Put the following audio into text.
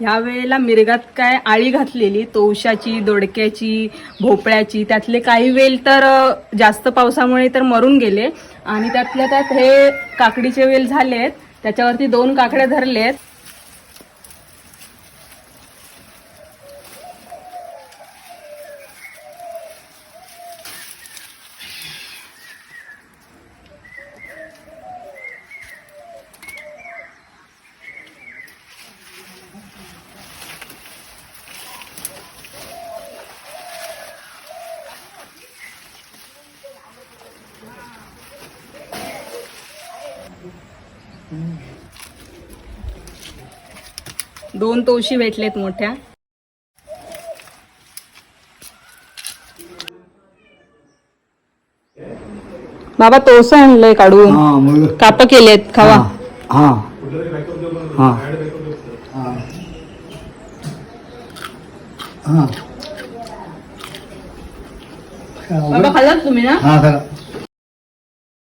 ह्या वेळेला मिरगात काय आळी घातलेली तोशाची, दोडक्याची, भोपळ्याची. त्यातले काही वेल तर जास्त पावसामुळे तर मरून गेले आणि त्यातल्या त्यात हे काकडीचे वेल झालेत. त्याच्यावरती 2 काकड्या धरलेत. दोन तोशी भेटलेत मोठ्या. बाबा तोस आणलंय काढून, काप केलेत, खावा. बाबा खाल्लात तुम्ही ना?